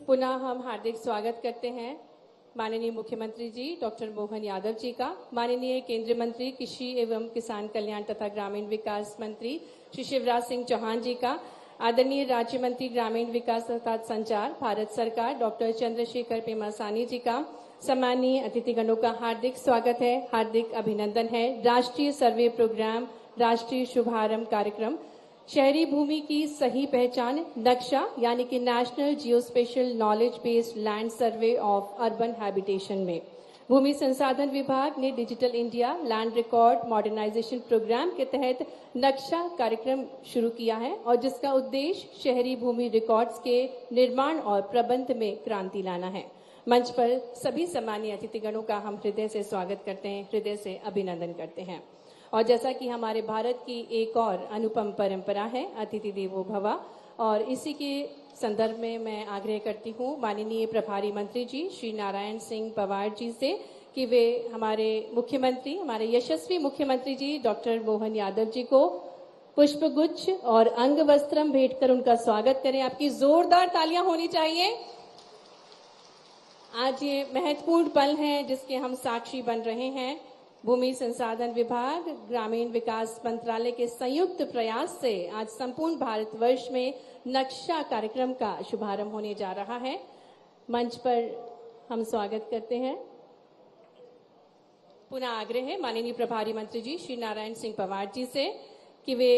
पुनः हम हार्दिक स्वागत करते हैं माननीय मुख्यमंत्री जी डॉक्टर मोहन यादव जी का, माननीय केंद्रीय मंत्री कृषि एवं किसान कल्याण तथा ग्रामीण विकास मंत्री श्री शिवराज सिंह चौहान जी का, आदरणीय राज्य मंत्री ग्रामीण विकास तथा संचार भारत सरकार डॉक्टर चंद्रशेखर पेमासानी जी का, सम्मानीय अतिथिगणों का हार्दिक स्वागत है, हार्दिक अभिनंदन है। राष्ट्रीय सर्वे प्रोग्राम, राष्ट्रीय शुभारंभ कार्यक्रम शहरी भूमि की सही पहचान नक्शा यानी कि national geospatial knowledge based land survey of urban habitation में भूमि संसाधन विभाग ने digital India land record modernisation programme के तहत नक्शा कार्यक्रम शुरू किया है और जिसका उद्देश्य शहरी भूमि रिकॉर्ड्स के निर्माण और प्रबंध में क्रांति लाना है। मंच पर सभी सम्मानीय अतिथिगणों का हम हृदय से स्वागत करते हैं, हृदय से अभिनंदन करते हैं। और जैसा कि हमारे भारत की एक और अनुपम परंपरा है अतिथि देवो भव, और इसी के संदर्भ में मैं आग्रह करती हूँ माननीय प्रभारी मंत्री जी श्री नारायण सिंह पवार जी से कि वे हमारे मुख्यमंत्री, हमारे यशस्वी मुख्यमंत्री जी डॉक्टर मोहन यादव जी को पुष्पगुच्छ और अंग वस्त्रम भेंट कर उनका स्वागत करें। आपकी जोरदार तालियां होनी चाहिए। आज ये महत्वपूर्ण पल है जिसके हम साक्षी बन रहे हैं। भूमि संसाधन विभाग, ग्रामीण विकास मंत्रालय के संयुक्त प्रयास से आज संपूर्ण भारतवर्ष में नक्शा कार्यक्रम का शुभारंभ होने जा रहा है। मंच पर हम स्वागत करते हैं। पुनः आग्रह है माननीय प्रभारी मंत्री जी श्री नारायण सिंह पवार जी से कि वे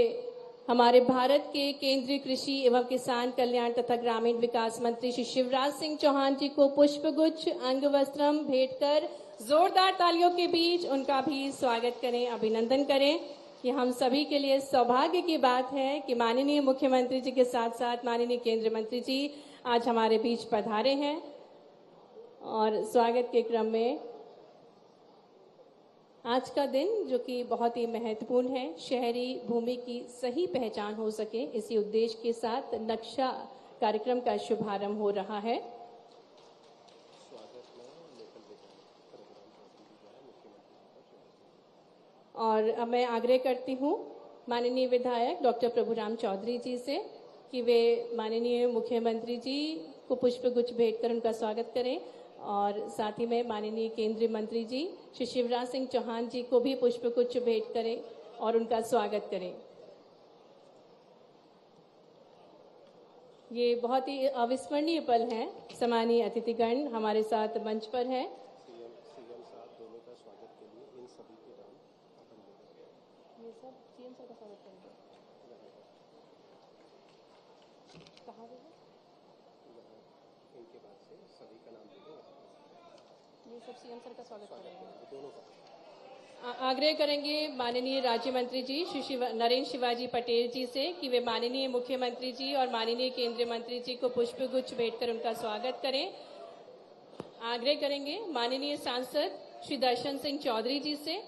हमारे भारत के केंद्रीय कृषि एवं किसान कल्याण तथा ग्रामीण विकास मंत्री श्री शिवराज सिंह चौहान जी को पुष्पगुच्छ अंग वस्त्रम भेंट कर जोरदार तालियों के बीच उनका भी स्वागत करें, अभिनंदन करें। ये हम सभी के लिए सौभाग्य की बात है कि माननीय मुख्यमंत्री जी के साथ साथ माननीय केंद्रीय मंत्री जी आज हमारे बीच पधारे हैं। और स्वागत के क्रम में आज का दिन जो कि बहुत ही महत्वपूर्ण है, शहरी भूमि की सही पहचान हो सके, इसी उद्देश्य के साथ नक्शा कार्यक्रम का शुभारंभ हो रहा है। और अब मैं आग्रह करती हूँ माननीय विधायक डॉक्टर प्रभुराम चौधरी जी से कि वे माननीय मुख्यमंत्री जी को पुष्पगुच्छ भेंट कर उनका स्वागत करें और साथ ही में माननीय केंद्रीय मंत्री जी श्री शिवराज सिंह चौहान जी को भी पुष्पगुच्छ भेंट करें और उनका स्वागत करें। ये बहुत ही अविस्मरणीय पल है। सम्मानीय अतिथिगण हमारे साथ मंच पर है। सीएम सर का स्वागत करेंगे। कहाँ है? इनके बाद से सभी का नाम ये सब सीएम सर का स्वागत करेंगे। आग्रह करेंगे माननीय राज्य मंत्री जी श्री नरेंद्र शिवाजी पटेल जी से कि वे माननीय मुख्यमंत्री जी और माननीय केंद्रीय मंत्री जी को पुष्पगुच्छ भेंट कर उनका स्वागत करें। आग्रह करेंगे माननीय सांसद श्री दर्शन सिंह चौधरी जी से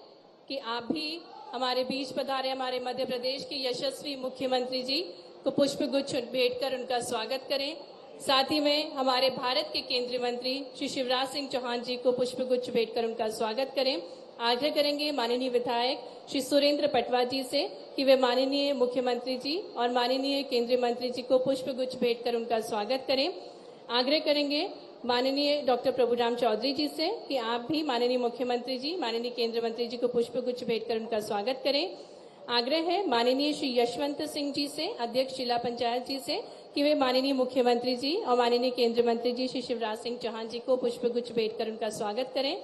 कि आप भी हमारे बीच पधारे हमारे मध्य प्रदेश के यशस्वी मुख्यमंत्री जी को पुष्पगुच्छ भेंट कर उनका स्वागत करें। साथ ही में हमारे भारत के केंद्रीय मंत्री श्री शिवराज सिंह चौहान जी को पुष्पगुच्छ भेंट कर उनका स्वागत करें। आग्रह करेंगे माननीय विधायक श्री सुरेंद्र पटवा जी से कि वे माननीय मुख्यमंत्री जी और माननीय केंद्रीय मंत्री जी को पुष्पगुच्छ भेंट कर उनका स्वागत करें। आग्रह करेंगे माननीय डॉक्टर प्रभुराम चौधरी जी से कि आप भी माननीय मुख्यमंत्री जी, माननीय केंद्रीय मंत्री जी को पुष्पगुच्छ भेंट कर उनका स्वागत करें। आग्रह है माननीय श्री यशवंत सिंह जी से, अध्यक्ष जिला पंचायत जी से, कि वे माननीय मुख्यमंत्री जी और माननीय केंद्रीय मंत्री जी श्री शिवराज सिंह चौहान जी को पुष्पगुच्छ भेंट कर उनका स्वागत करें।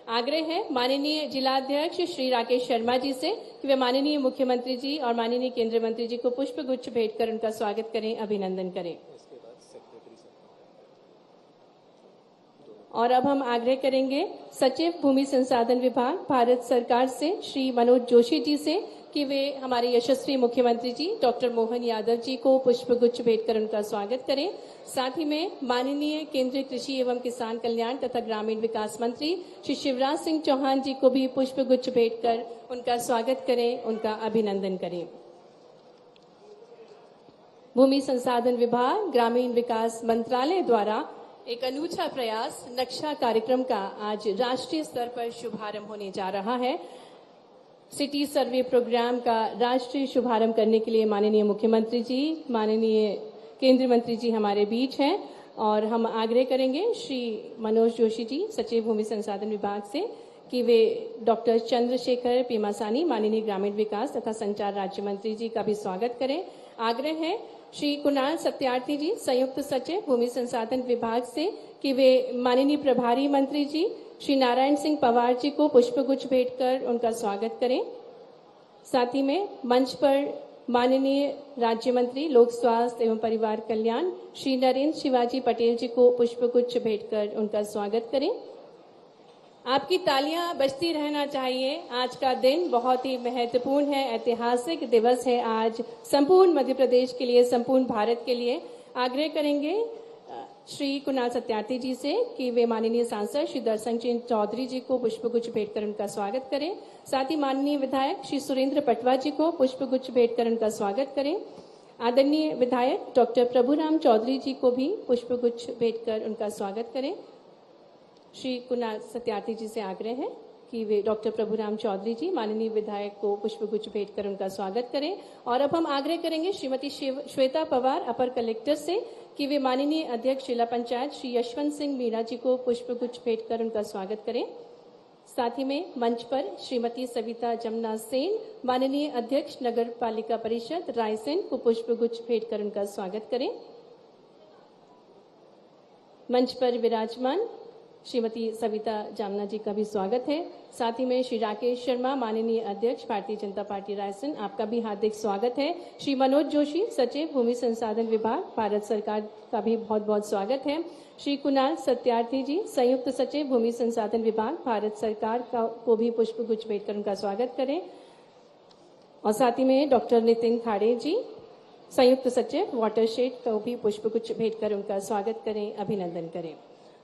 आग्रह है माननीय जिलाध्यक्ष श्री राकेश शर्मा जी से कि वे माननीय मुख्यमंत्री जी और माननीय केंद्रीय मंत्री जी को पुष्पगुच्छ भेंट कर उनका स्वागत करें, अभिनंदन करें। और अब हम आग्रह करेंगे सचिव भूमि संसाधन विभाग भारत सरकार से श्री मनोज जोशी जी से कि वे हमारे यशस्वी मुख्यमंत्री जी डॉक्टर मोहन यादव जी को पुष्पगुच्छ भेंट कर उनका स्वागत करें। साथ ही में माननीय केंद्रीय कृषि एवं किसान कल्याण तथा ग्रामीण विकास मंत्री श्री शिवराज सिंह चौहान जी को भी पुष्पगुच्छ भेंट कर उनका स्वागत करें, उनका अभिनंदन करें। भूमि संसाधन विभाग, ग्रामीण विकास मंत्रालय द्वारा एक अनूठा प्रयास नक्शा कार्यक्रम का आज राष्ट्रीय स्तर पर शुभारंभ होने जा रहा है। सिटी सर्वे प्रोग्राम का राष्ट्रीय शुभारंभ करने के लिए माननीय मुख्यमंत्री जी, माननीय केंद्रीय मंत्री जी हमारे बीच हैं और हम आग्रह करेंगे श्री मनोज जोशी जी, सचिव भूमि संसाधन विभाग से, कि वे डॉक्टर चंद्रशेखर पेमासानी, माननीय ग्रामीण विकास तथा संचार राज्य मंत्री जी का भी स्वागत करें। आग्रह है श्री कुणाल सत्यार्थी जी, संयुक्त सचिव भूमि संसाधन विभाग से, कि वे माननीय प्रभारी मंत्री जी श्री नारायण सिंह पवार जी को पुष्पगुच्छ भेंट कर उनका स्वागत करें। साथ ही में मंच पर माननीय राज्य मंत्री लोक स्वास्थ्य एवं परिवार कल्याण श्री नरेंद्र शिवाजी पटेल जी को पुष्पगुच्छ भेंट कर उनका स्वागत करें। आपकी तालियां बजती रहना चाहिए। आज का दिन बहुत ही महत्वपूर्ण है, ऐतिहासिक दिवस है आज संपूर्ण मध्य प्रदेश के लिए, संपूर्ण भारत के लिए। आग्रह करेंगे श्री कुणाल सत्यार्थी जी से कि वे माननीय सांसद श्री दर्शन चंद चौधरी जी को पुष्पगुच्छ भेंट कर उनका स्वागत करें। साथ ही माननीय विधायक श्री सुरेंद्र पटवा जी को पुष्पगुच्छ भेंट कर उनका स्वागत करें। आदरणीय विधायक डॉक्टर प्रभुराम चौधरी जी को भी पुष्पगुच्छ भेंट कर उनका स्वागत करें। श्री कुणाल सत्यार्थी जी से आग्रह है कि वे डॉक्टर प्रभुराम चौधरी जी, माननीय विधायक को पुष्पगुच्छ भेंट कर उनका स्वागत करें। और अब हम आग्रह करेंगे श्रीमती श्वेता पवार, अपर कलेक्टर से, कि वे माननीय अध्यक्ष जिला पंचायत श्री यशवंत सिंह मीणा जी को पुष्पगुच्छ भेंट कर उनका स्वागत करें। साथ ही में मंच पर श्रीमती सविता जमुना सेन, माननीय अध्यक्ष नगर पालिका परिषद रायसेन को पुष्पगुच्छ भेंट कर उनका स्वागत करें। मंच पर विराजमान श्रीमती सविता जामना जी का भी स्वागत है। साथ ही में श्री राकेश शर्मा, माननीय अध्यक्ष भारतीय जनता पार्टी रायसेन, आपका भी हार्दिक स्वागत है। श्री मनोज जोशी, सचिव भूमि संसाधन विभाग, भारत सरकार, का भी बहुत बहुत स्वागत है। श्री कुणाल सत्यार्थी जी, संयुक्त सचिव भूमि संसाधन विभाग, भारत सरकार को भी पुष्पगुच्छ भेंट कर उनका स्वागत करें। और साथ ही में डॉक्टर नितिन खाड़े जी, संयुक्त सचिव वाटरशेड, को भी पुष्पगुच्छ भेंट कर उनका स्वागत करें, अभिनंदन करें।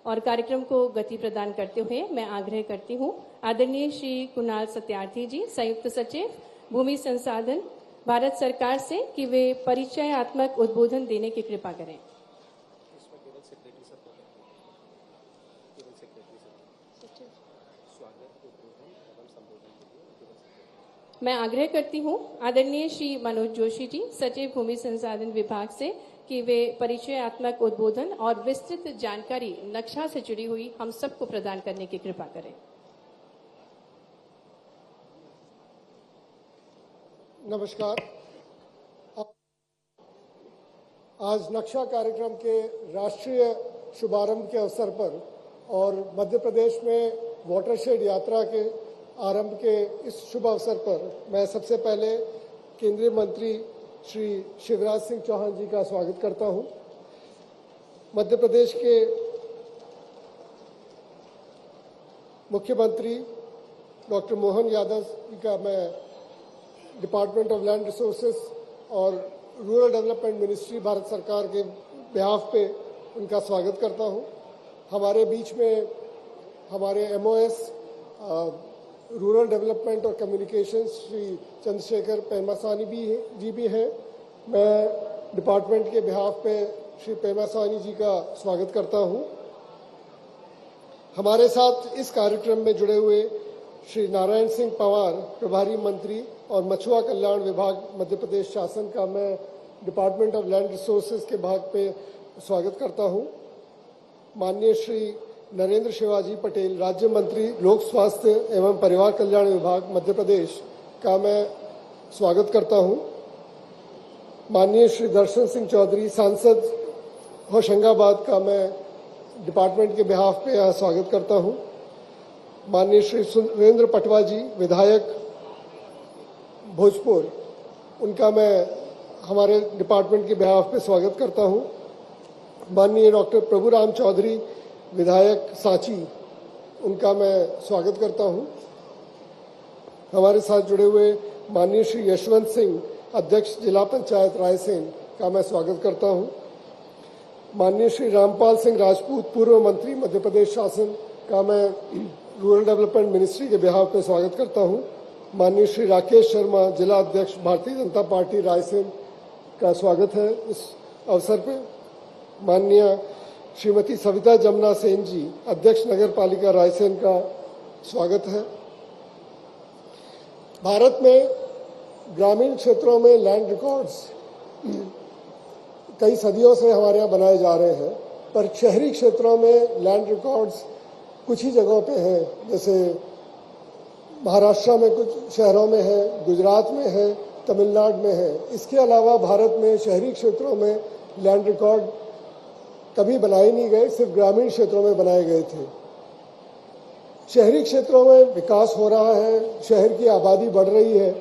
और कार्यक्रम को गति प्रदान करते हुए मैं आग्रह करती हूँ आदरणीय श्री कुणाल सत्यार्थी जी, संयुक्त सचिव भूमि संसाधन, भारत सरकार से, कि वे परिचयात्मक उद्बोधन देने की कृपा करें। मैं आग्रह करती हूँ आदरणीय श्री मनोज जोशी जी, सचिव भूमि संसाधन विभाग से, कि वे परिचयात्मक उद्बोधन और विस्तृत जानकारी नक्शा से जुड़ी हुई हम सबको प्रदान करने की कृपा करें। नमस्कार। आज नक्शा कार्यक्रम के राष्ट्रीय शुभारंभ के अवसर पर और मध्य प्रदेश में वाटरशेड यात्रा के आरंभ के इस शुभ अवसर पर मैं सबसे पहले केंद्रीय मंत्री श्री शिवराज सिंह चौहान जी का स्वागत करता हूं। मध्य प्रदेश के मुख्यमंत्री डॉक्टर मोहन यादव जी का मैं डिपार्टमेंट ऑफ लैंड रिसोर्सेस और रूरल डेवलपमेंट मिनिस्ट्री भारत सरकार के बिहाफ पे उनका स्वागत करता हूं। हमारे बीच में हमारे MOS रूरल डेवलपमेंट और कम्युनिकेशंस श्री चंद्रशेखर पेमासानी जी भी हैं। मैं डिपार्टमेंट के बिहाफ पे श्री पेमासानी जी का स्वागत करता हूं। हमारे साथ इस कार्यक्रम में जुड़े हुए श्री नारायण सिंह पवार, प्रभारी मंत्री और मछुआ कल्याण विभाग मध्य प्रदेश शासन का मैं डिपार्टमेंट ऑफ लैंड रिसोर्सेज के भाग पे स्वागत करता हूं। माननीय श्री नरेंद्र शिवाजी पटेल, राज्य मंत्री लोक स्वास्थ्य एवं परिवार कल्याण विभाग मध्य प्रदेश का मैं स्वागत करता हूं। माननीय श्री दर्शन सिंह चौधरी, सांसद होशंगाबाद का मैं डिपार्टमेंट के बिहाफ पे यहाँ स्वागत करता हूं। माननीय श्री सुरेंद्र पटवा जी, विधायक भोजपुर, उनका मैं हमारे डिपार्टमेंट के बिहाफ पे स्वागत करता हूं। माननीय डॉक्टर प्रभुराम चौधरी, विधायक सांची, उनका मैं स्वागत करता हूं। हमारे साथ जुड़े हुए माननीय श्री यशवंत सिंह, अध्यक्ष जिला पंचायत रायसेन, का मैं स्वागत करता हूं। माननीय श्री रामपाल सिंह राजपूत, पूर्व मंत्री मध्य प्रदेश शासन, का मैं रूरल डेवलपमेंट मिनिस्ट्री के बिहाफ पे स्वागत करता हूं। माननीय श्री राकेश शर्मा, जिला अध्यक्ष भारतीय जनता पार्टी रायसेन, का स्वागत है इस अवसर पे। माननीय श्रीमती सविता जमुना सेन जी, अध्यक्ष नगर पालिका रायसेन, का स्वागत है। भारत में ग्रामीण क्षेत्रों में लैंड रिकॉर्ड्स कई सदियों से हमारे यहाँ बनाए जा रहे हैं, पर शहरी क्षेत्रों में लैंड रिकॉर्ड्स कुछ ही जगहों पे हैं। जैसे महाराष्ट्र में कुछ शहरों में है, गुजरात में है, तमिलनाडु में है। इसके अलावा भारत में शहरी क्षेत्रों में लैंड रिकॉर्ड कभी बनाए नहीं गए, सिर्फ ग्रामीण क्षेत्रों में बनाए गए थे। शहरी क्षेत्रों में विकास हो रहा है, शहर की आबादी बढ़ रही है,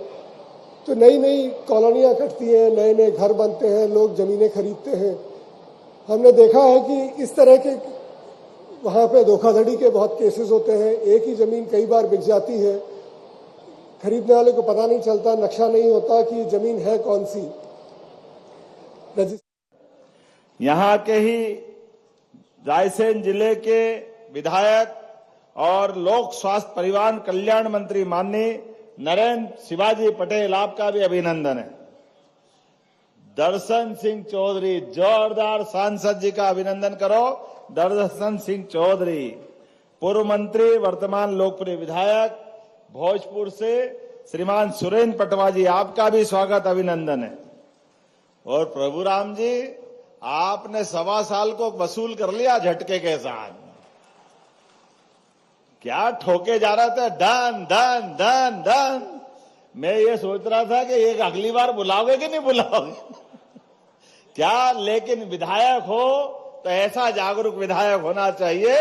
तो नई नई कॉलोनियाँ कटती हैं, नए नए घर बनते हैं, लोग ज़मीनें खरीदते हैं। हमने देखा है कि इस तरह के वहाँ पे धोखाधड़ी के बहुत केसेस होते हैं। एक ही ज़मीन कई बार बिक जाती है, खरीदने वाले को पता नहीं चलता, नक्शा नहीं होता कि ज़मीन है कौन सी। यहाँ के ही रायसेन जिले के विधायक और लोक स्वास्थ्य परिवार कल्याण मंत्री माननीय नरेंद्र शिवाजी पटेल, आपका भी अभिनंदन है। दर्शन सिंह चौधरी, जोरदार सांसद जी का अभिनंदन करो। दर्शन सिंह चौधरी, पूर्व मंत्री, वर्तमान लोकप्रिय विधायक भोजपुर से श्रीमान सुरेंद्र पटवा जी, आपका भी स्वागत अभिनंदन है। और प्रभुराम जी, आपने 1.25 साल को वसूल कर लिया झटके के साथ। क्या ठोके जा रहा था, डन डन डन डन। मैं ये सोच रहा था कि एक अगली बार बुलाओगे कि नहीं बुलाओगे क्या, लेकिन विधायक हो तो ऐसा जागरूक विधायक होना चाहिए।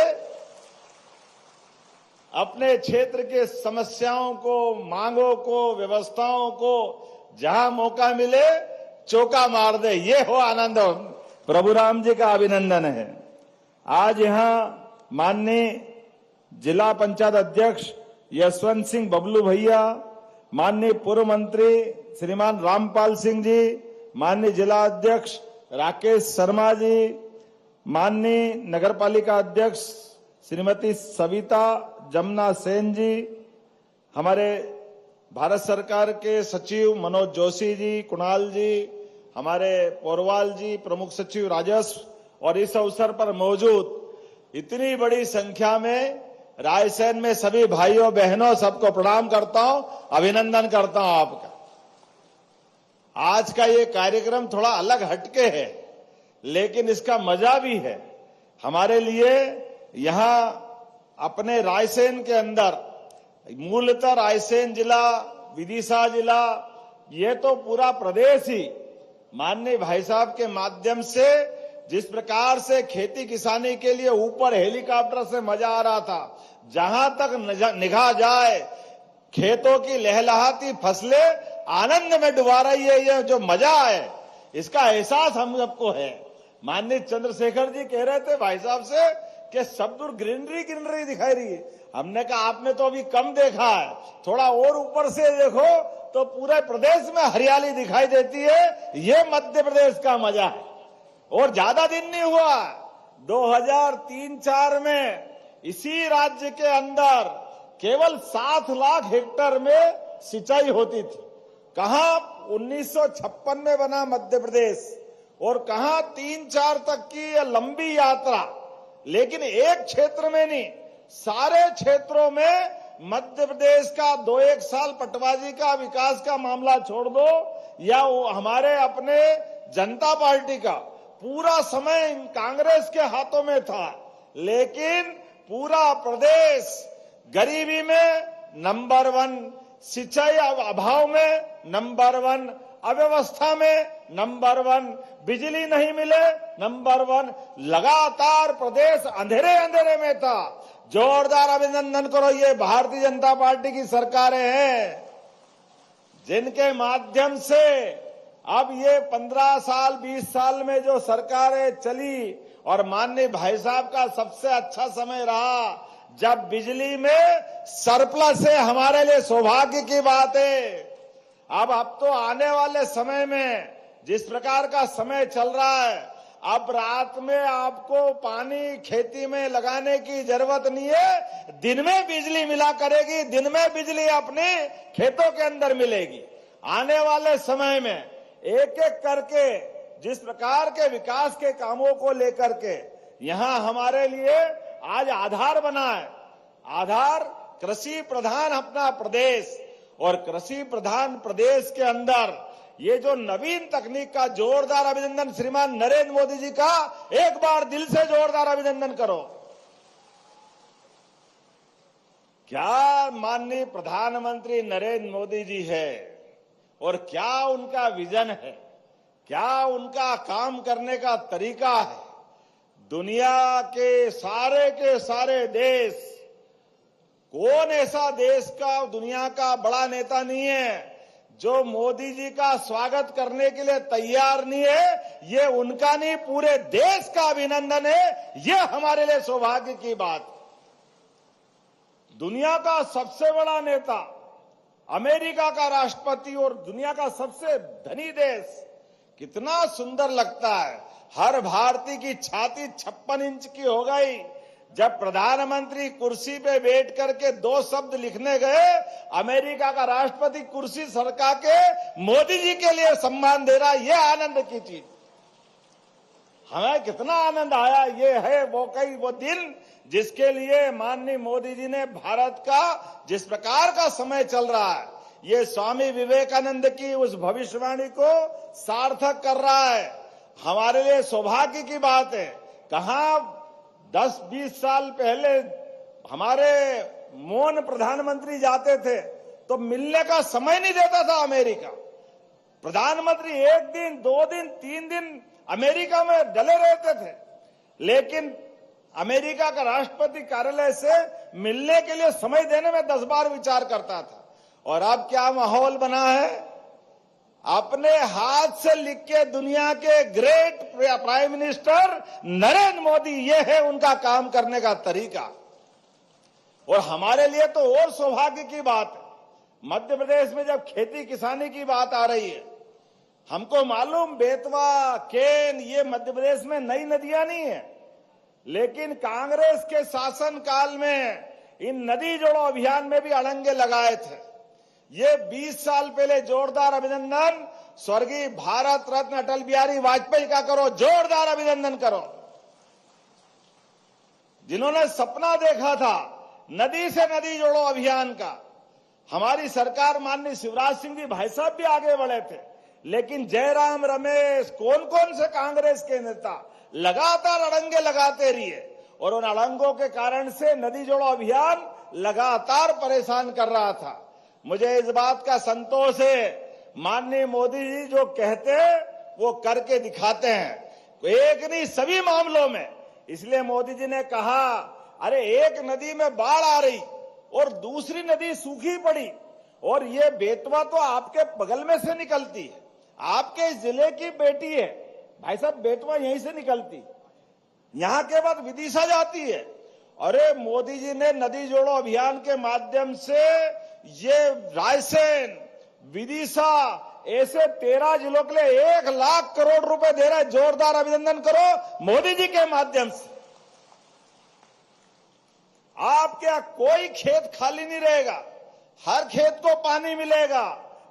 अपने क्षेत्र के समस्याओं को, मांगों को, व्यवस्थाओं को जहां मौका मिले चौका मार दे, ये हो आनंद। प्रभुराम जी का अभिनंदन है। आज यहाँ माननीय जिला पंचायत अध्यक्ष यशवंत सिंह बबलू भैया, माननीय पूर्व मंत्री श्रीमान रामपाल सिंह जी, माननीय जिला अध्यक्ष राकेश शर्मा जी, माननीय नगरपालिका अध्यक्ष श्रीमती सविता जमुना सेन जी, हमारे भारत सरकार के सचिव मनोज जोशी जी, कुणाल जी, हमारे पोरवाल जी, प्रमुख सचिव राजस्व, और इस अवसर पर मौजूद इतनी बड़ी संख्या में रायसेन में सभी भाइयों बहनों, सबको प्रणाम करता हूं, अभिनंदन करता हूं आपका। आज का ये कार्यक्रम थोड़ा अलग हटके है, लेकिन इसका मजा भी है हमारे लिए। यहां अपने रायसेन के अंदर, मूलतः रायसेन जिला, विदिशा जिला, ये तो पूरा प्रदेश ही माननीय भाई साहब के माध्यम से जिस प्रकार से खेती किसानी के लिए ऊपर हेलीकॉप्टर से मजा आ रहा था, जहां तक निगाह जाए खेतों की लहलहाती फसलें आनंद में डुबा रही है। ये जो मजा है, इसका एहसास हम सबको है। माननीय चंद्रशेखर जी कह रहे थे भाई साहब से कि सब दूर ग्रीनरी ग्रीनरी दिखाई रही है। हमने कहा आपने तो अभी कम देखा है, थोड़ा और ऊपर से देखो तो पूरे प्रदेश में हरियाली दिखाई देती है। ये मध्य प्रदेश का मजा है। और ज्यादा दिन नहीं हुआ, 2003-4 में इसी राज्य के अंदर केवल 7 लाख हेक्टेयर में सिंचाई होती थी। कहां 1956 में बना मध्य प्रदेश, और कहां 3-4 तक की यह लंबी यात्रा। लेकिन एक क्षेत्र में नहीं, सारे क्षेत्रों में मध्य प्रदेश का 2-1 साल पटवाजी का विकास का मामला छोड़ दो, या हमारे अपने जनता पार्टी का पूरा समय कांग्रेस के हाथों में था, लेकिन पूरा प्रदेश गरीबी में नंबर 1, सिंचाई अभाव में नंबर 1, अव्यवस्था में नंबर 1, बिजली नहीं मिले नंबर 1, लगातार प्रदेश अंधेरे अंधेरे में था। जोरदार अभिनंदन करो, ये भारतीय जनता पार्टी की सरकारें हैं जिनके माध्यम से अब ये 15 साल 20 साल में जो सरकारें चली, और माननीय भाई साहब का सबसे अच्छा समय रहा जब बिजली में सरप्लस है। हमारे लिए सौभाग्य की बात है। अब तो आने वाले समय में जिस प्रकार का समय चल रहा है, अब रात में आपको पानी खेती में लगाने की जरूरत नहीं है, दिन में बिजली मिला करेगी, दिन में बिजली अपने खेतों के अंदर मिलेगी। आने वाले समय में एक एक करके जिस प्रकार के विकास के कामों को लेकर के यहां हमारे लिए आज आधार बना है। आधार कृषि प्रधान अपना प्रदेश, और कृषि प्रधान प्रदेश के अंदर ये जो नवीन तकनीक का जोरदार अभिनंदन श्रीमान नरेंद्र मोदी जी का एक बार दिल से जोरदार अभिनंदन करो। क्या माननीय प्रधानमंत्री नरेंद्र मोदी जी है और क्या उनका विजन है, क्या उनका काम करने का तरीका है। दुनिया के सारे देश, कौन ऐसा देश का दुनिया का बड़ा नेता नहीं है जो मोदी जी का स्वागत करने के लिए तैयार नहीं है। ये उनका नहीं, पूरे देश का अभिनंदन है। ये हमारे लिए सौभाग्य की बात। दुनिया का सबसे बड़ा नेता, अमेरिका का राष्ट्रपति और दुनिया का सबसे धनी देश, कितना सुंदर लगता है। हर भारतीय की छाती 56 इंच की हो गई जब प्रधानमंत्री कुर्सी पे बैठ करके 2 शब्द लिखने गए। अमेरिका का राष्ट्रपति कुर्सी सरका के मोदी जी के लिए सम्मान दे रहा। ये आनंद की चीज, हमें कितना आनंद आया। ये है वो दिन जिसके लिए माननीय मोदी जी ने भारत का जिस प्रकार का समय चल रहा है, ये स्वामी विवेकानंद की उस भविष्यवाणी को सार्थक कर रहा है। हमारे लिए सौभाग्य की बात है। कहां 10-20 साल पहले हमारे मौन प्रधानमंत्री जाते थे तो मिलने का समय नहीं देता था अमेरिका। प्रधानमंत्री 1 दिन, 2 दिन, 3 दिन अमेरिका में डले रहते थे, लेकिन अमेरिका का राष्ट्रपति कार्यालय से मिलने के लिए समय देने में 10 बार विचार करता था। और अब क्या माहौल बना है। अपने हाथ से लिख के दुनिया के great prime minister Narendra Modi, ये है उनका काम करने का तरीका। और हमारे लिए तो और सौभाग्य की बात है, मध्य प्रदेश में जब खेती किसानी की बात आ रही है, हमको मालूम बेतवा, केन, ये मध्य प्रदेश में नई नदियां नहीं है, लेकिन कांग्रेस के शासन काल में इन नदी जोड़ो अभियान में भी अड़ंगे लगाए थे। ये 20 साल पहले जोरदार अभिनंदन स्वर्गीय भारत रत्न अटल बिहारी वाजपेयी का करो, जोरदार अभिनंदन करो, जिन्होंने सपना देखा था नदी से नदी जोड़ो अभियान का। हमारी सरकार माननीय शिवराज सिंह जी भाई साहब भी आगे बढ़े थे, लेकिन जयराम रमेश, कौन कौन से कांग्रेस के नेता लगातार अड़ंगे लगाते रहिए और उन अड़ंगों के कारण से नदी जोड़ो अभियान लगातार परेशान कर रहा था। मुझे इस बात का संतोष है, माननीय मोदी जी जो कहते हैं वो करके दिखाते हैं, एक नहीं सभी मामलों में। इसलिए मोदी जी ने कहा, अरे एक नदी में बाढ़ आ रही और दूसरी नदी सूखी पड़ी, और ये बेतवा तो आपके बगल में से निकलती है, आपके जिले की बेटी है भाई साहब, बेतवा यहीं से निकलती, यहां के बाद विदिशा जाती है। अरे मोदी जी ने नदी जोड़ो अभियान के माध्यम से ये रायसेन, विदिशा, ऐसे 13 जिलों के लिए 1 लाख करोड़ रुपए दे रहा है। जोरदार अभिनंदन करो मोदी जी के माध्यम से। आपके यहां कोई खेत खाली नहीं रहेगा, हर खेत को पानी मिलेगा,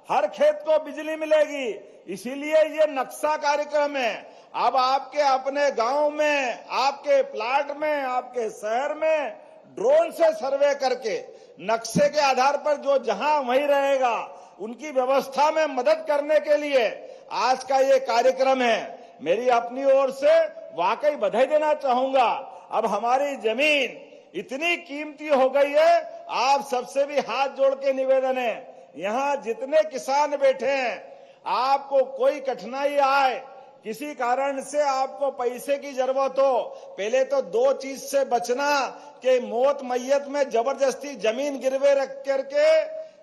हर खेत को बिजली मिलेगी। इसीलिए ये नक्शा कार्यक्रम है। अब आपके अपने गांव में, आपके प्लाट में, आपके शहर में ड्रोन से सर्वे करके नक्शे के आधार पर जो जहां वहीं रहेगा, उनकी व्यवस्था में मदद करने के लिए आज का ये कार्यक्रम है। मेरी अपनी ओर से वाकई बधाई देना चाहूंगा। अब हमारी जमीन इतनी कीमती हो गई है, आप सबसे भी हाथ जोड़ के निवेदन है, यहां जितने किसान बैठे हैं, आपको कोई कठिनाई आए, किसी कारण से आपको पैसे की जरूरत हो, पहले तो 2 चीज से बचना कि मौत मैयत में जबरदस्ती जमीन गिरवे रख करके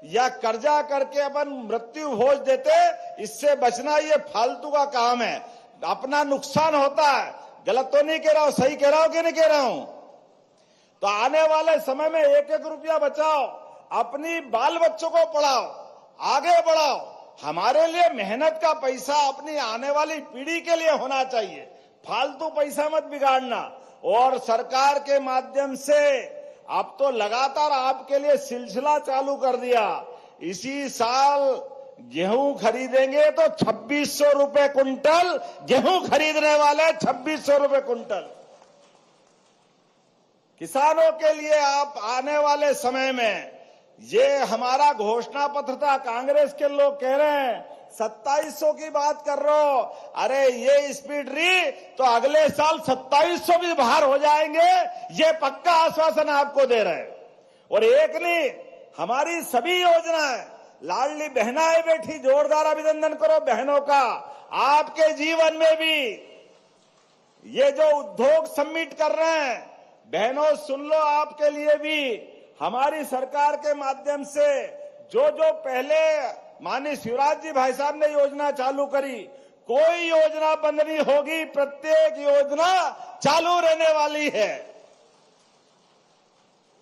या कर्जा करके अपन मृत्यु भोज देते, इससे बचना ये फालतू का काम है, अपना नुकसान होता है। गलत तो नहीं कह रहा हूं, सही कह रहा हूं कि नहीं कह रहा हूं? तो आने वाले समय में 1-1 रुपया बचाओ, अपनी बाल बच्चों को पढ़ाओ, आगे बढ़ाओ। हमारे लिए मेहनत का पैसा अपनी आने वाली पीढ़ी के लिए होना चाहिए, फालतू पैसा मत बिगाड़ना। और सरकार के माध्यम से अब तो लगातार आपके लिए सिलसिला चालू कर दिया। इसी साल गेहूं खरीदेंगे तो 2600 रुपए कुंटल गेहूं खरीदने वाले, 2600 रुपए कुंटल। किसानों के लिए आप आने वाले समय में ये हमारा घोषणा पत्र था। कांग्रेस के लोग कह रहे हैं 2700 की बात कर रहे हो, अरे ये स्पीड रही तो अगले साल 2700 भी बाहर हो जाएंगे, ये पक्का आश्वासन आपको दे रहे हैं। और एक नहीं, हमारी सभी योजनाएं, लाडली बहनाएं बैठी, जोरदार अभिनंदन करो बहनों का। आपके जीवन में भी ये जो उद्योग समिट कर रहे हैं, बहनों सुन लो, आपके लिए भी हमारी सरकार के माध्यम से जो जो पहले माननीय शिवराज जी भाई साहब ने योजना चालू करी, कोई योजना बंद नहीं होगी, प्रत्येक योजना चालू रहने वाली है।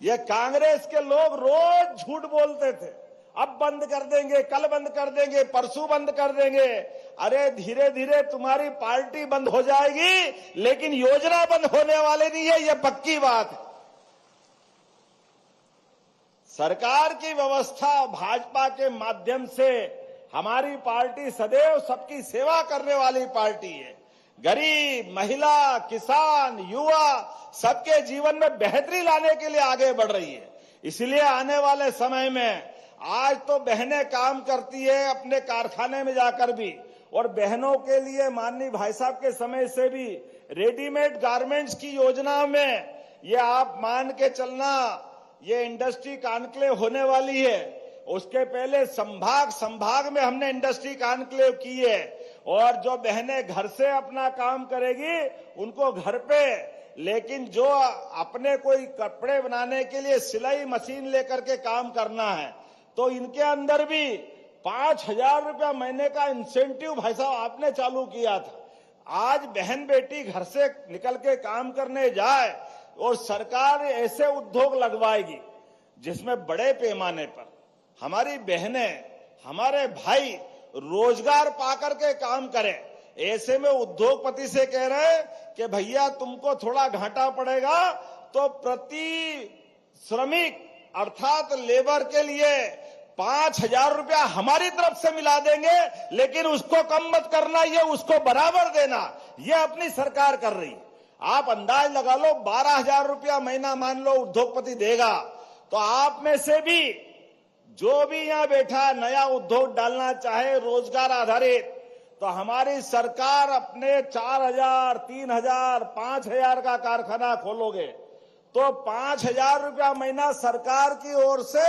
ये कांग्रेस के लोग रोज झूठ बोलते थे, अब बंद कर देंगे, कल बंद कर देंगे, परसों बंद कर देंगे। अरे धीरे धीरे तुम्हारी पार्टी बंद हो जाएगी, लेकिन योजना बंद होने वाली नहीं है, ये पक्की बात है। सरकार की व्यवस्था भाजपा के माध्यम से हमारी पार्टी सदैव सबकी सेवा करने वाली पार्टी है। गरीब, महिला, किसान, युवा सबके जीवन में बेहतरी लाने के लिए आगे बढ़ रही है। इसलिए आने वाले समय में आज तो बहनें काम करती है अपने कारखाने में जाकर भी, और बहनों के लिए माननीय भाई साहब के समय से भी रेडीमेड गारमेंट्स की योजना में ये आप मान के चलना, ये इंडस्ट्री कॉन्क्लेव होने वाली है। उसके पहले संभाग में हमने इंडस्ट्री कॉन्क्लेव की है, और जो बहनें घर से अपना काम करेगी उनको घर पे, लेकिन जो अपने कोई कपड़े बनाने के लिए सिलाई मशीन लेकर के काम करना है तो इनके अंदर भी 5,000 रुपया महीने का इंसेंटिव भाई साहब आपने चालू किया था। आज बहन बेटी घर से निकल के काम करने जाए और सरकार ऐसे उद्योग लगवाएगी जिसमें बड़े पैमाने पर हमारी बहनें, हमारे भाई रोजगार पाकर के काम करें। ऐसे में उद्योगपति से कह रहे हैं कि भैया तुमको थोड़ा घाटा पड़ेगा, तो प्रति श्रमिक अर्थात लेबर के लिए 5,000 रुपया हमारी तरफ से मिला देंगे, लेकिन उसको कम मत करना, ये उसको बराबर देना, ये अपनी सरकार कर रही। आप अंदाज लगा लो, 12,000 रुपया महीना मान लो उद्योगपति देगा, तो आप में से भी जो भी यहां बैठा नया उद्योग डालना चाहे रोजगार आधारित, तो हमारी सरकार अपने 4,000, 3,000, 5,000 का कारखाना खोलोगे तो 5,000 रुपया महीना सरकार की ओर से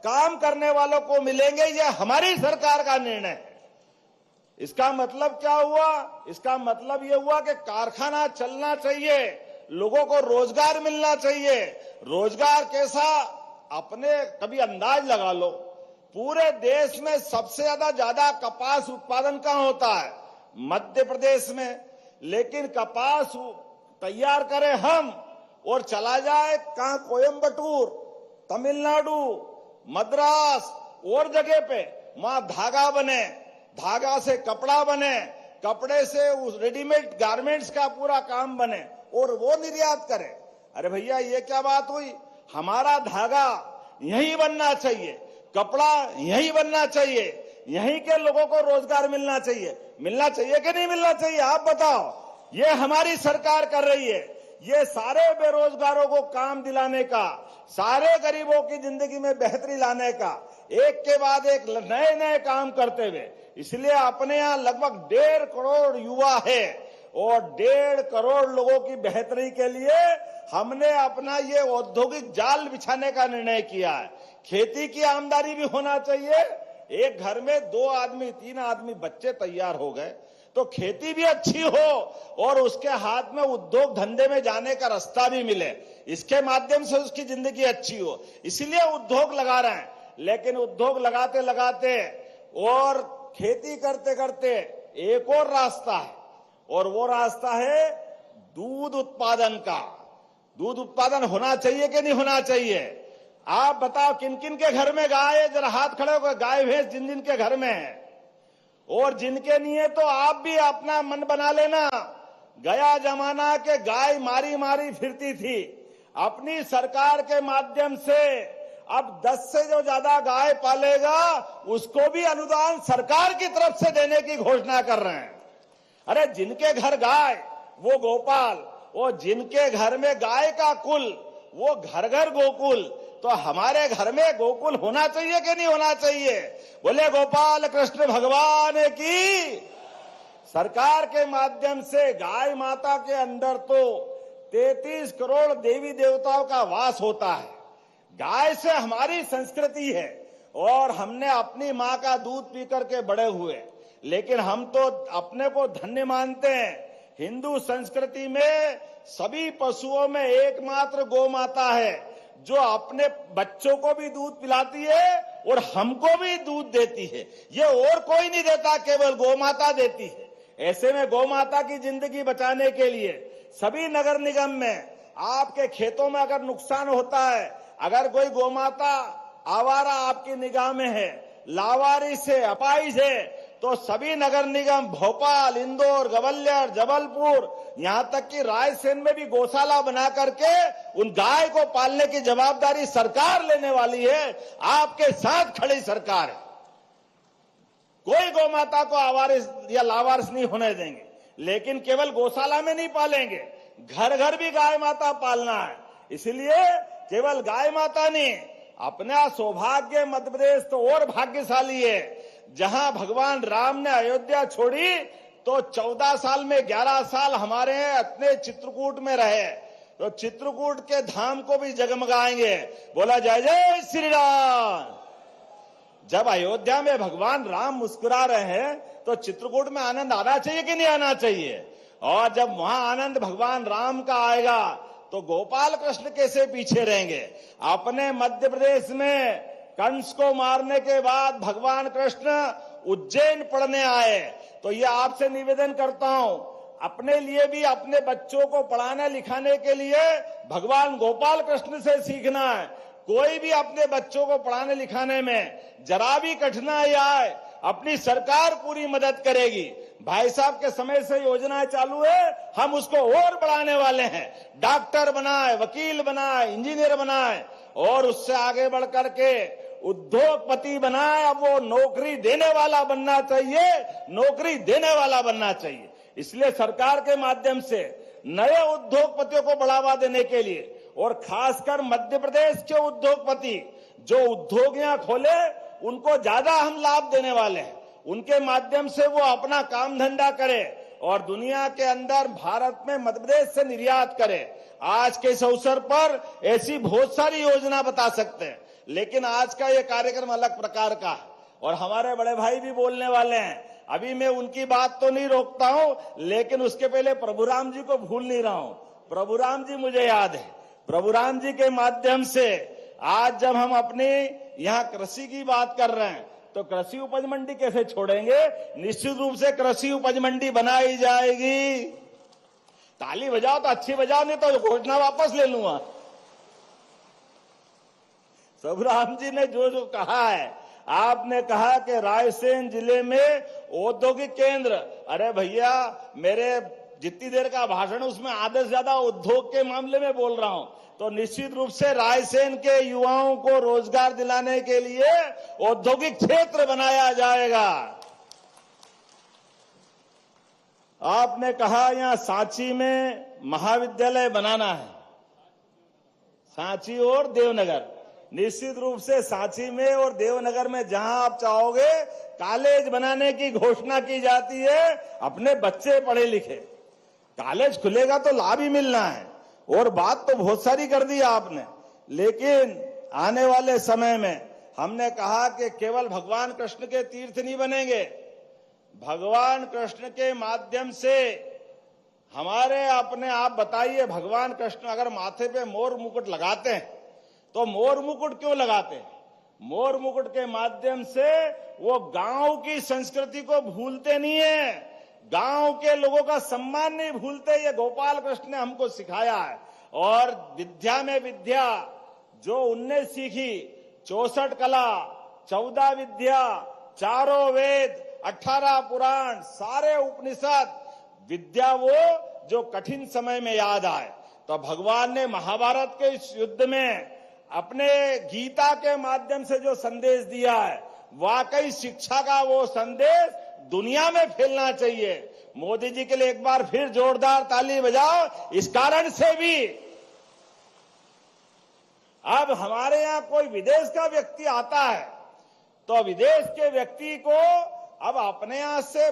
काम करने वालों को मिलेंगे। ये हमारी सरकार का निर्णय है। इसका मतलब क्या हुआ? इसका मतलब ये हुआ कि कारखाना चलना चाहिए, लोगों को रोजगार मिलना चाहिए। रोजगार कैसा? अपने कभी अंदाज लगा लो, पूरे देश में सबसे ज्यादा कपास उत्पादन कहां होता है? मध्य प्रदेश में। लेकिन कपास तैयार करें हम और चला जाए कहां? कोयंबटूर, तमिलनाडु, मद्रास और जगह पे, वहां धागा बने, धागा से कपड़ा बने, कपड़े से उस रेडीमेड गारमेंट्स का पूरा काम बने और वो निर्यात करें। अरे भैया ये क्या बात हुई? हमारा धागा यहीं बनना चाहिए, कपड़ा यहीं बनना चाहिए, यहीं के लोगों को रोजगार मिलना चाहिए। मिलना चाहिए कि नहीं मिलना चाहिए? आप बताओ। ये हमारी सरकार कर रही है। ये सारे बेरोजगारों को काम दिलाने का, सारे गरीबों की जिंदगी में बेहतरी लाने का, एक के बाद एक नए नए काम करते हुए। इसलिए अपने यहाँ लगभग 1.5 करोड़ युवा है और 1.5 करोड़ लोगों की बेहतरी के लिए हमने अपना ये औद्योगिक जाल बिछाने का निर्णय किया है। खेती की आमदनी भी होना चाहिए। एक घर में 2 आदमी 3 आदमी बच्चे तैयार हो गए तो खेती भी अच्छी हो और उसके हाथ में उद्योग धंधे में जाने का रास्ता भी मिले, इसके माध्यम से उसकी जिंदगी अच्छी हो। इसीलिए उद्योग लगा रहे हैं। लेकिन उद्योग लगाते लगाते और खेती करते करते एक और रास्ता है, और वो रास्ता है दूध उत्पादन का। दूध उत्पादन होना चाहिए कि नहीं होना चाहिए? आप बताओ किन किन के घर में गाय है? जरा हाथ खड़े होकर। गाय भैंस जिन जिन के घर में है, और जिनके नहीं है तो आप भी अपना मन बना लेना। गया जमाना के गाय मारी मारी फिरती थी। अपनी सरकार के माध्यम से अब 10 से जो ज्यादा गाय पालेगा उसको भी अनुदान सरकार की तरफ से देने की घोषणा कर रहे हैं। अरे जिनके घर गाय वो गोपाल, वो जिनके घर में गाय का कुल वो घर घर गोकुल। तो हमारे घर में गोकुल होना चाहिए कि नहीं होना चाहिए? बोले गोपाल कृष्ण भगवान की। सरकार के माध्यम से गाय माता के अंदर तो 33 करोड़ देवी देवताओं का वास होता है। गाय से हमारी संस्कृति है और हमने अपनी माँ का दूध पी करके बड़े हुए, लेकिन हम तो अपने को धन्य मानते हैं। हिंदू संस्कृति में सभी पशुओं में एकमात्र गौ माता है जो अपने बच्चों को भी दूध पिलाती है और हमको भी दूध देती है। ये और कोई नहीं देता, केवल गौ माता देती है। ऐसे में गौ माता की जिंदगी बचाने के लिए सभी नगर निगम में आपके खेतों में अगर नुकसान होता है, अगर कोई गौ माता आवारा आपकी निगाह में है, लावारिस है, अपाहिज है, तो सभी नगर निगम भोपाल, इंदौर, ग्वालियर, जबलपुर, यहां तक कि रायसेन में भी गौशाला बना करके उन गाय को पालने की जवाबदारी सरकार लेने वाली है। आपके साथ खड़ी सरकार है। कोई गौ माता को आवारिस या लावारिस नहीं होने देंगे, लेकिन केवल गौशाला में नहीं पालेंगे, घर घर भी गाय माता पालना है। इसलिए केवल गाय माता नहीं, अपना सौभाग्य मध्य प्रदेश तो और भाग्यशाली है। जहां भगवान राम ने अयोध्या छोड़ी तो 14 साल में 11 साल हमारे अपने चित्रकूट में रहे, तो चित्रकूट के धाम को भी जगमगाएंगे। बोला जय जय श्री राम। जब अयोध्या में भगवान राम मुस्कुरा रहे हैं तो चित्रकूट में आनंद आना चाहिए कि नहीं आना चाहिए? और जब वहां आनंद भगवान राम का आएगा तो गोपाल कृष्ण कैसे पीछे रहेंगे? अपने मध्य प्रदेश में कंस को मारने के बाद भगवान कृष्ण उज्जैन पढ़ने आए, तो ये आपसे निवेदन करता हूं, अपने लिए भी अपने बच्चों को पढ़ाने लिखाने के लिए भगवान गोपाल कृष्ण से सीखना है। कोई भी अपने बच्चों को पढ़ाने लिखाने में जरा भी कठिनाई आए, अपनी सरकार पूरी मदद करेगी। भाई साहब के समय से योजनाएं चालू है, हम उसको और बढ़ाने वाले हैं। डॉक्टर बनाए, वकील बनाए, इंजीनियर बनाए और उससे आगे बढ़ करके उद्योगपति बनाए। अब वो नौकरी देने वाला बनना चाहिए, नौकरी देने वाला बनना चाहिए। इसलिए सरकार के माध्यम से नए उद्योगपतियों को बढ़ावा देने के लिए और खासकर मध्य प्रदेश के उद्योगपति जो उद्योगियां खोले उनको ज्यादा हम लाभ देने वाले हैं। उनके माध्यम से वो अपना काम धंधा करे और दुनिया के अंदर भारत में मध्य प्रदेश से निर्यात करे। आज के इस अवसर पर ऐसी बहुत सारी योजना बता सकते हैं, लेकिन आज का ये कार्यक्रम अलग प्रकार का है और हमारे बड़े भाई भी बोलने वाले हैं। अभी मैं उनकी बात तो नहीं रोकता हूं, लेकिन उसके पहले प्रभुराम जी को भूल नहीं रहा हूं। प्रभुराम जी मुझे याद है, प्रभुराम जी के माध्यम से आज जब हम अपने यहाँ कृषि की बात कर रहे हैं तो कृषि उपज मंडी कैसे छोड़ेंगे? निश्चित रूप से कृषि उपज मंडी बनाई जाएगी। ताली बजाओ तो अच्छी बजाओ, नहीं तो घोषणा वापस ले लूंगा। प्रभुराम जी ने जो जो कहा है, आपने कहा कि रायसेन जिले में औद्योगिक केंद्र, अरे भैया मेरे जितनी देर का भाषण उसमें आधे से ज्यादा उद्योग के मामले में बोल रहा हूं। तो निश्चित रूप से रायसेन के युवाओं को रोजगार दिलाने के लिए औद्योगिक क्षेत्र बनाया जाएगा। आपने कहा यहां सांची में महाविद्यालय बनाना है, सांची और देवनगर। निश्चित रूप से सांची में और देवनगर में जहां आप चाहोगे कॉलेज बनाने की घोषणा की जाती है। अपने बच्चे पढ़े लिखे, कॉलेज खुलेगा तो लाभ ही मिलना है। और बात तो बहुत सारी कर दी आपने, लेकिन आने वाले समय में हमने कहा कि केवल भगवान कृष्ण के तीर्थ नहीं बनेंगे, भगवान कृष्ण के माध्यम से हमारे अपने आप बताइए, भगवान कृष्ण अगर माथे पे मोर मुकुट लगाते हैं तो मोर मुकुट क्यों लगाते हैं? मोर मुकुट के माध्यम से वो गांव की संस्कृति को भूलते नहीं है, गांव के लोगों का सम्मान नहीं भूलते। ये गोपाल कृष्ण ने हमको सिखाया है। और विद्या में विद्या जो उनने सीखी, 64 कला, 14 विद्या, 4 वेद, 18 पुराण, सारे उपनिषद, विद्या वो जो कठिन समय में याद आए। तो भगवान ने महाभारत के इस युद्ध में अपने गीता के माध्यम से जो संदेश दिया है, वाकई शिक्षा का वो संदेश दुनिया में फैलना चाहिए। मोदी जी के लिए एक बार फिर जोरदार ताली बजाओ। इस कारण से भी अब हमारे यहाँ कोई विदेश का व्यक्ति आता है तो विदेश के व्यक्ति को अब अपने यहाँ से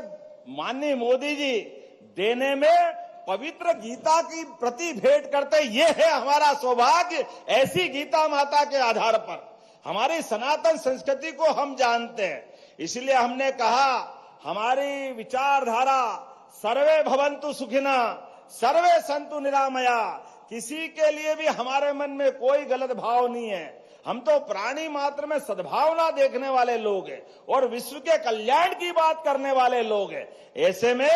माननीय मोदी जी देने में पवित्र गीता की प्रति भेंट करते, ये है हमारा सौभाग्य। ऐसी गीता माता के आधार पर हमारी सनातन संस्कृति को हम जानते हैं, इसलिए हमने कहा हमारी विचारधारा सर्वे भवन्तु सुखिना सर्वे सन्तु निरामया, किसी के लिए भी हमारे मन में कोई गलत भाव नहीं है। हम तो प्राणी मात्र में सद्भावना देखने वाले लोग हैं और विश्व के कल्याण की बात करने वाले लोग हैं। ऐसे में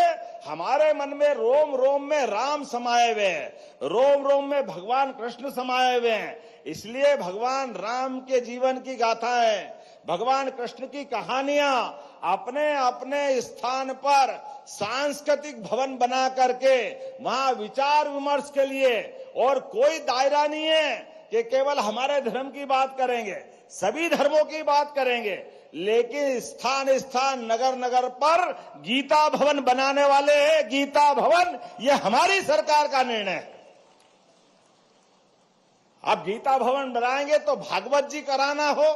हमारे मन में रोम रोम में राम समाये हुए हैं, रोम रोम में भगवान कृष्ण समाये हुए हैं। इसलिए भगवान राम के जीवन की गाथाएं, भगवान कृष्ण की कहानियां अपने अपने स्थान पर सांस्कृतिक भवन बना करके वहां विचार विमर्श के लिए, और कोई दायरा नहीं है कि केवल हमारे धर्म की बात करेंगे, सभी धर्मों की बात करेंगे, लेकिन स्थान स्थान नगर नगर पर गीता भवन बनाने वाले हैं। गीता भवन ये हमारी सरकार का निर्णय है। अब गीता भवन बनाएंगे तो भागवत जी कराना हो,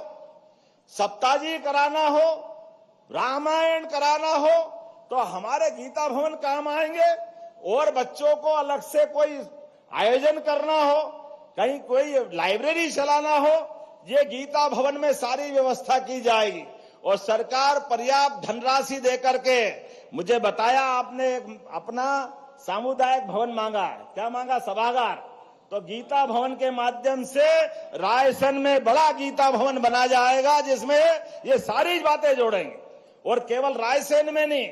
सप्ताह जी कराना हो, रामायण कराना हो तो हमारे गीता भवन काम आएंगे। और बच्चों को अलग से कोई आयोजन करना हो, कहीं कोई लाइब्रेरी चलाना हो, ये गीता भवन में सारी व्यवस्था की जाएगी। और सरकार पर्याप्त धनराशि देकर के, मुझे बताया आपने अपना सामुदायिक भवन मांगा है, क्या मांगा? सभागार। तो गीता भवन के माध्यम से रायसेन में बड़ा गीता भवन बना जाएगा जिसमें ये सारी बातें जोड़ेंगे। और केवल रायसेन में नहीं,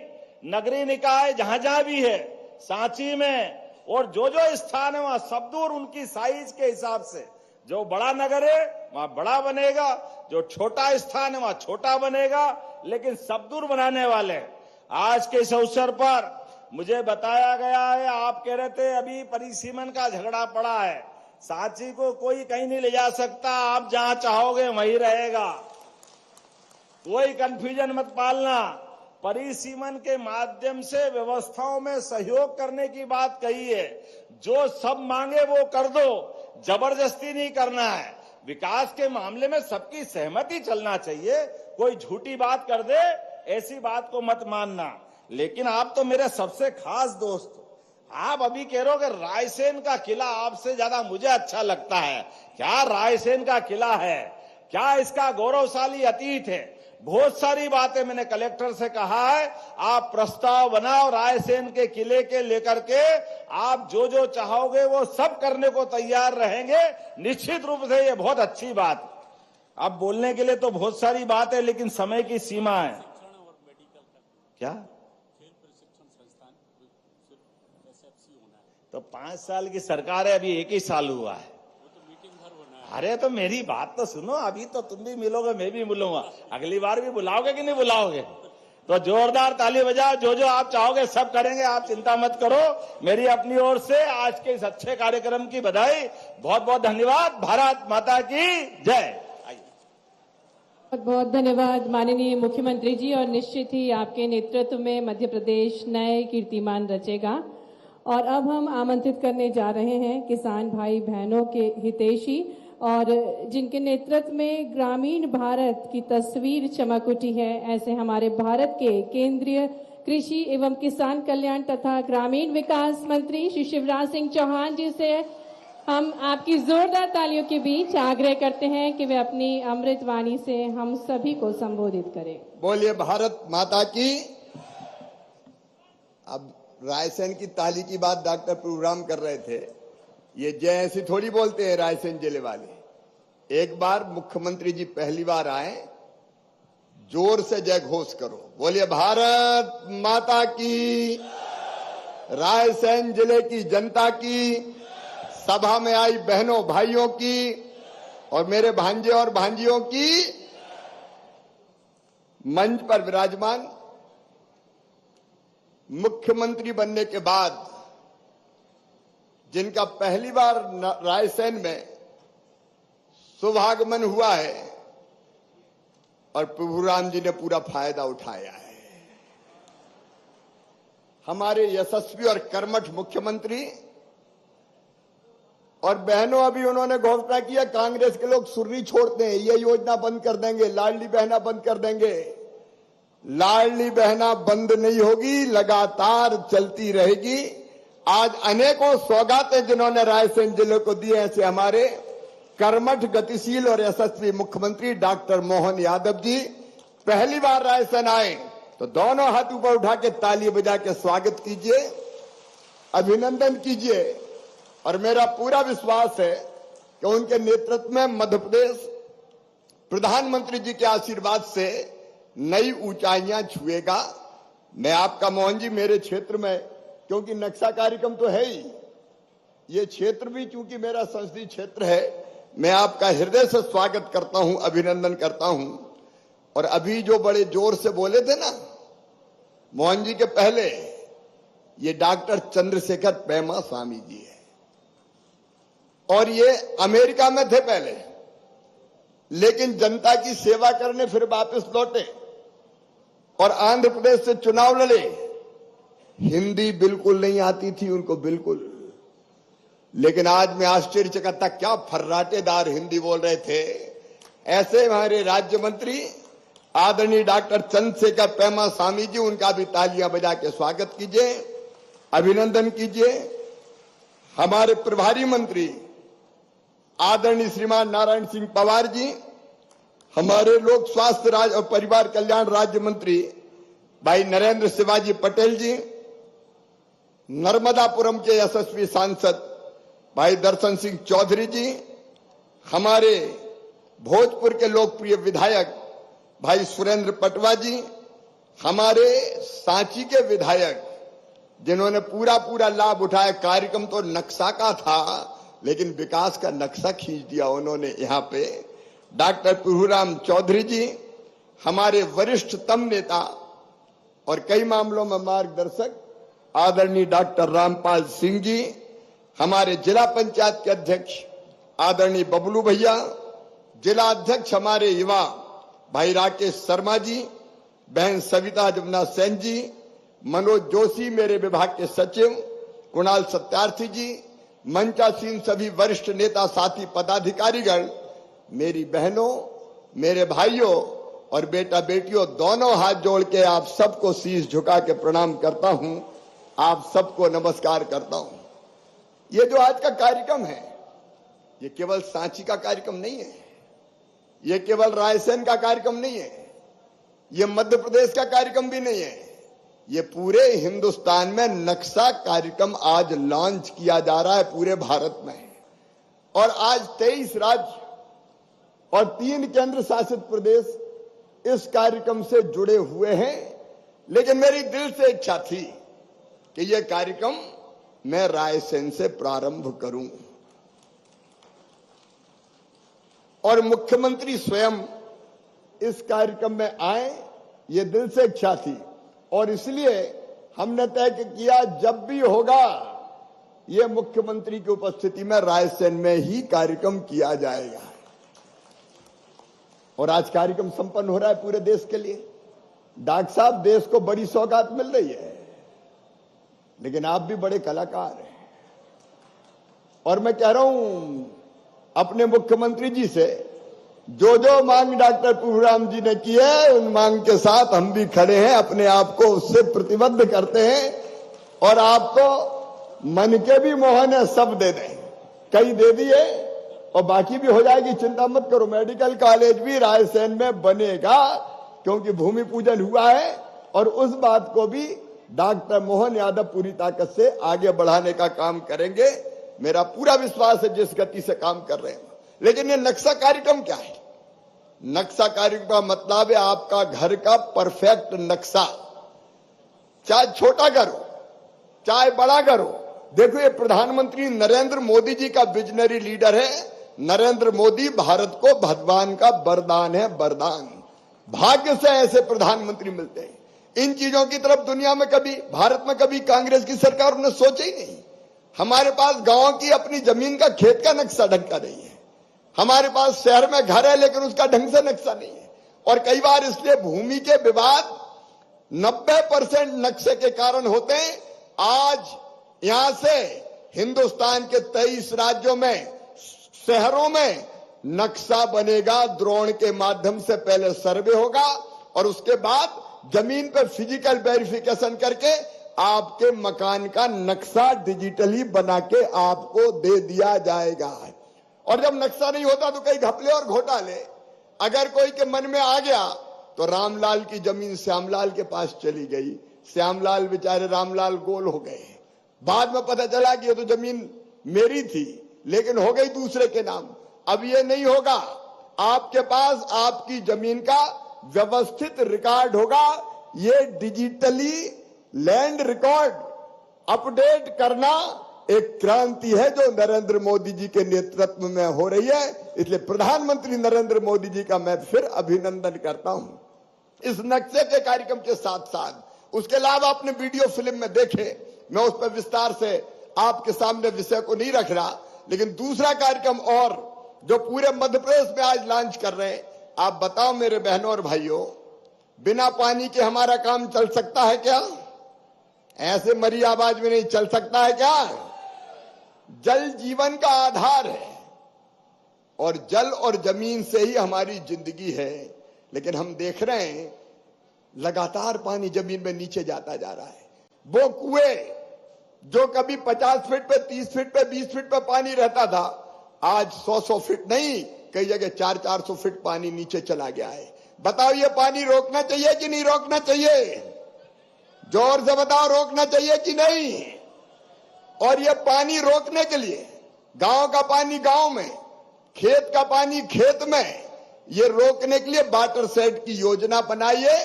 नगरीय निकाय जहां जहां भी है, सांची में और जो जो स्थान है वहां सब दूर उनकी साइज के हिसाब से, जो बड़ा नगर है वहां बड़ा बनेगा, जो छोटा स्थान है वहां छोटा बनेगा, लेकिन सब दूर बनाने वाले। आज के इस अवसर पर मुझे बताया गया है, आप कह रहे थे अभी परिसीमन का झगड़ा पड़ा है, सांची को कोई कहीं नहीं ले जा सकता, आप जहां चाहोगे वहीं रहेगा, कोई कंफ्यूजन मत पालना। परिसीमन के माध्यम से व्यवस्थाओं में सहयोग करने की बात कही है, जो सब मांगे वो कर दो, जबरदस्ती नहीं करना है। विकास के मामले में सबकी सहमति चलना चाहिए, कोई झूठी बात कर दे ऐसी बात को मत मानना। लेकिन आप तो मेरे सबसे खास दोस्त हो, आप अभी कह रहे हो कि रायसेन का किला आपसे ज्यादा मुझे अच्छा लगता है। क्या रायसेन का किला है? क्या इसका गौरवशाली अतीत है? बहुत सारी बातें मैंने कलेक्टर से कहा है, आप प्रस्ताव बनाओ रायसेन के किले के लेकर के, आप जो जो चाहोगे वो सब करने को तैयार रहेंगे। निश्चित रूप से ये बहुत अच्छी बात। अब बोलने के लिए तो बहुत सारी बात है, लेकिन समय की सीमा है। क्या तो 5 साल की सरकार है, अभी 1 ही साल हुआ है। अरे तो मेरी बात तो सुनो, अभी तो तुम भी मिलोगे, मैं भी मिलूंगा, अगली बार भी बुलाओगे कि नहीं बुलाओगे? तो जोरदार ताली बजाओ, जो जो आप चाहोगे सब करेंगे, आप चिंता मत करो। मेरी अपनी ओर से आज के इस अच्छे कार्यक्रम की बधाई, बहुत बहुत धन्यवाद। भारत माता की जय। बहुत बहुत धन्यवाद माननीय मुख्यमंत्री जी, और निश्चित ही आपके नेतृत्व में मध्य प्रदेश नए कीर्तिमान रचेगा। और अब हम आमंत्रित करने जा रहे हैं किसान भाई बहनों के हितैषी, और जिनके नेतृत्व में ग्रामीण भारत की तस्वीर चमक उठी है, ऐसे हमारे भारत के केंद्रीय कृषि एवं किसान कल्याण तथा ग्रामीण विकास मंत्री श्री शिवराज सिंह चौहान जी से हम आपकी जोरदार तालियों के बीच आग्रह करते हैं कि वे अपनी अमृत वाणी से हम सभी को संबोधित करें। बोलिए भारत माता की। अब रायसेन की ताली की बात डॉक्टर प्रभुराम कर रहे थे, ये जय ऐसी थोड़ी बोलते हैं रायसेन जिले वाले। एक बार मुख्यमंत्री जी पहली बार आए, जोर से जय घोष करो, बोलिए भारत माता की। रायसेन जिले की जनता की, सभा में आई बहनों भाइयों की और मेरे भांजे और भांजियों की, मंच पर विराजमान मुख्यमंत्री बनने के बाद जिनका पहली बार रायसेन में शुभागमन हुआ है, और प्रभुराम जी ने पूरा फायदा उठाया है। हमारे यशस्वी और कर्मठ मुख्यमंत्री और बहनों, अभी उन्होंने घोषणा किया कांग्रेस के लोग सुर्री छोड़ते हैं, ये योजना बंद कर देंगे, लाडली बहना बंद कर देंगे। लाडली बहना बंद नहीं होगी, लगातार चलती रहेगी। आज अनेकों सौगातें जिन्होंने रायसेन जिले को दी हैं, ऐसे हमारे कर्मठ, गतिशील और यशस्वी मुख्यमंत्री डॉक्टर मोहन यादव जी पहली बार रायसेन आए तो दोनों हाथ ऊपर उठा के ताली बजा के स्वागत कीजिए, अभिनंदन कीजिए। और मेरा पूरा विश्वास है कि उनके नेतृत्व में मध्य प्रदेश प्रधानमंत्री जी के आशीर्वाद से नई ऊंचाइयां छुएगा। मैं आपका मोहन जी, मेरे क्षेत्र में, क्योंकि नक्शा कार्यक्रम तो है ही, ये क्षेत्र भी चूंकि मेरा संसदीय क्षेत्र है, मैं आपका हृदय से स्वागत करता हूं, अभिनंदन करता हूं। और अभी जो बड़े जोर से बोले थे ना मोहन जी के पहले, ये डॉक्टर चंद्रशेखर पेमा स्वामी जी है, और ये अमेरिका में थे पहले, लेकिन जनता की सेवा करने फिर वापस लौटे और आंध्र प्रदेश से चुनाव लड़े। हिंदी बिल्कुल नहीं आती थी उनको, बिल्कुल, लेकिन आज मैं आश्चर्यचकित था, क्या फर्राटेदार हिंदी बोल रहे थे। ऐसे हमारे राज्य मंत्री आदरणीय डॉक्टर चंद्रशेखर पेमा स्वामी जी, उनका भी तालियां बजा के स्वागत कीजिए, अभिनंदन कीजिए। हमारे प्रभारी मंत्री आदरणीय श्रीमान नारायण सिंह पवार जी, हमारे लोक स्वास्थ्य राज्य और परिवार कल्याण राज्य मंत्री भाई नरेंद्र शिवाजी पटेल जी, नर्मदापुरम के यशस्वी सांसद भाई दर्शन सिंह चौधरी जी, हमारे भोजपुर के लोकप्रिय विधायक भाई सुरेंद्र पटवा जी, हमारे सांची के विधायक जिन्होंने पूरा लाभ उठाया। कार्यक्रम तो नक्शा का था, लेकिन विकास का नक्शा खींच दिया उन्होंने यहाँ पे, डॉक्टर प्रभुराम चौधरी जी, हमारे वरिष्ठतम नेता और कई मामलों में मार्गदर्शक आदरणीय डॉक्टर रामपाल सिंह जी, हमारे जिला पंचायत के अध्यक्ष आदरणीय बबलू भैया, जिला अध्यक्ष हमारे युवा भाई राकेश शर्मा जी, बहन सविता जमुना सेन जी, मनोज जोशी मेरे विभाग के सचिव, कुणाल सत्यार्थी जी, मंचासीन सभी वरिष्ठ नेता, साथी, पदाधिकारीगण, मेरी बहनों, मेरे भाइयों और बेटा बेटियों, दोनों हाथ जोड़ के आप सबको शीश झुका के प्रणाम करता हूं, आप सबको नमस्कार करता हूं। ये जो आज का कार्यक्रम है, ये केवल सांची का कार्यक्रम नहीं है, ये केवल रायसेन का कार्यक्रम नहीं है, ये मध्य प्रदेश का कार्यक्रम भी नहीं है, ये पूरे हिंदुस्तान में नक्शा कार्यक्रम आज लॉन्च किया जा रहा है पूरे भारत में। और आज 23 राज्य और 3 केंद्र शासित प्रदेश इस कार्यक्रम से जुड़े हुए हैं। लेकिन मेरी दिल से इच्छा थी कि यह कार्यक्रम मैं रायसेन से प्रारंभ करूं, और मुख्यमंत्री स्वयं इस कार्यक्रम में आए, ये दिल से इच्छा थी। और इसलिए हमने तय किया जब भी होगा ये मुख्यमंत्री की उपस्थिति में रायसेन में ही कार्यक्रम किया जाएगा। और आज कार्यक्रम संपन्न हो रहा है पूरे देश के लिए। डॉक्टर साहब, देश को बड़ी सौगात मिल रही है, लेकिन आप भी बड़े कलाकार हैं। और मैं कह रहा हूं अपने मुख्यमंत्री जी से, जो जो मांग डॉक्टर प्रभुराम जी ने की है, उन मांग के साथ हम भी खड़े हैं, अपने आप को उससे प्रतिबद्ध करते हैं। और आपको मन के भी मोहन है, सब दे दें, कई दे दिए और बाकी भी हो जाएगी, चिंता मत करो। मेडिकल कॉलेज भी रायसेन में बनेगा, क्योंकि भूमि पूजन हुआ है, और उस बात को भी डॉक्टर मोहन यादव पूरी ताकत से आगे बढ़ाने का काम करेंगे। मेरा पूरा विश्वास है जिस गति से काम कर रहे हैं। लेकिन ये नक्शा कार्यक्रम क्या है? नक्शा कार्यक्रम का मतलब है आपका घर का परफेक्ट नक्शा, चाहे छोटा घर हो चाहे बड़ा घर हो। देखो, ये प्रधानमंत्री नरेंद्र मोदी जी का विजनरी लीडर है। नरेंद्र मोदी भारत को भगवान का वरदान है, वरदान। भाग्य से ऐसे प्रधानमंत्री मिलते हैं। इन चीजों की तरफ दुनिया में कभी, भारत में कभी कांग्रेस की सरकार ने सोचा ही नहीं। हमारे पास गांव की अपनी जमीन का, खेत का नक्शा ढंग का नहीं है। हमारे पास शहर में घर है, लेकिन उसका ढंग से नक्शा नहीं है। और कई बार इसलिए भूमि के विवाद 90% नक्शे के कारण होते हैं। आज यहां से हिंदुस्तान के 23 राज्यों में, शहरों में नक्शा बनेगा। ड्रोन के माध्यम से पहले सर्वे होगा और उसके बाद जमीन पर फिजिकल वेरिफिकेशन करके आपके मकान का नक्शा डिजिटली बना के आपको दे दिया जाएगा। और जब नक्शा नहीं होता तो कई घपले और घोटाले अगर कोई के मन में आ गया तो रामलाल की जमीन श्यामलाल के पास चली गई। श्यामलाल बेचारे रामलाल गोल हो गए। बाद में पता चला कि ये तो जमीन मेरी थी लेकिन हो गई दूसरे के नाम। अब ये नहीं होगा। आपके पास आपकी जमीन का व्यवस्थित रिकॉर्ड होगा। ये डिजिटली लैंड रिकॉर्ड अपडेट करना एक क्रांति है जो नरेंद्र मोदी जी के नेतृत्व में हो रही है। इसलिए प्रधानमंत्री नरेंद्र मोदी जी का मैं फिर अभिनंदन करता हूं। इस नक्शे के कार्यक्रम के साथ साथ उसके अलावा अपने वीडियो फिल्म में देखे, मैं उस पर विस्तार से आपके सामने विषय को नहीं रख रहा, लेकिन दूसरा कार्यक्रम और जो पूरे मध्य प्रदेश में आज लॉन्च कर रहे हैं। आप बताओ मेरे बहनों और भाइयों, बिना पानी के हमारा काम चल सकता है क्या? ऐसे मरी आवाज में नहीं चल सकता है क्या? जल जीवन का आधार है और जल और जमीन से ही हमारी जिंदगी है। लेकिन हम देख रहे हैं लगातार पानी जमीन में नीचे जाता जा रहा है। वो कुएं जो कभी 50 फीट पे, 30 फीट पे, 20 फीट पे पानी रहता था, आज 100 फीट नहीं, कई जगह 400 फीट पानी नीचे चला गया है। बताओ ये पानी रोकना चाहिए कि नहीं रोकना चाहिए? जोर से बताओ, रोकना चाहिए कि नहीं? और ये पानी रोकने के लिए गांव का पानी गांव में, खेत का पानी खेत में, ये रोकने के लिए वाटर सेट की योजना बनाइए।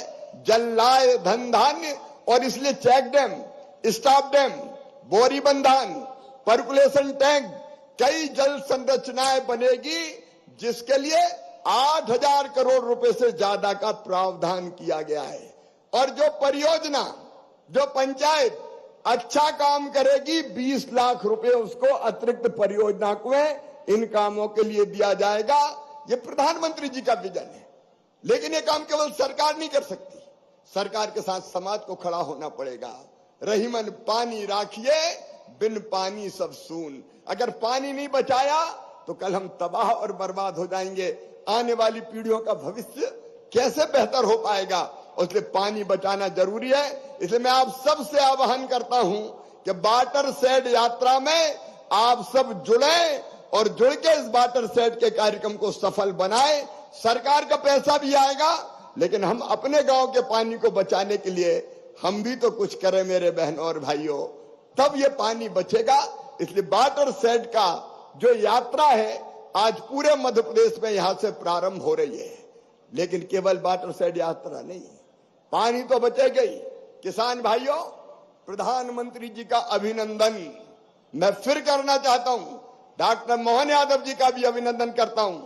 जल लाए धन धान्य, और इसलिए चेक डैम, स्टॉप डैम, बोरी बंधान, पर्कुलेशन टैंक, कई जल संरचनाएं बनेगी जिसके लिए 8,000 करोड़ रुपए से ज्यादा का प्रावधान किया गया है। और जो परियोजना, जो पंचायत अच्छा काम करेगी, 20 लाख रुपए उसको अतिरिक्त परियोजना को इन कामों के लिए दिया जाएगा। ये प्रधानमंत्री जी का विजन है। लेकिन ये काम केवल सरकार नहीं कर सकती, सरकार के साथ समाज को खड़ा होना पड़ेगा। रहीमन पानी राखिए, बिन पानी सब सून। अगर पानी नहीं बचाया तो कल हम तबाह और बर्बाद हो जाएंगे। आने वाली पीढ़ियों का भविष्य कैसे बेहतर हो पाएगा? इसलिए पानी बचाना जरूरी है। इसलिए मैं आप सबसे आह्वान करता हूं कि वाटर शेड यात्रा में आप सब जुड़े और जुड़ के इस वाटर शेड के कार्यक्रम को सफल बनाएं। सरकार का पैसा भी आएगा, लेकिन हम अपने गांव के पानी को बचाने के लिए हम भी तो कुछ करें मेरे बहनों और भाइयों, तब ये पानी बचेगा। इसलिए वाटर शेड का जो यात्रा है आज पूरे मध्य प्रदेश में यहां से प्रारंभ हो रही है। लेकिन केवल वाटर शेड यात्रा नहीं, पानी तो बचेगा ही। किसान भाइयों, प्रधानमंत्री जी का अभिनंदन मैं फिर करना चाहता हूं। डॉक्टर मोहन यादव जी का भी अभिनंदन करता हूं।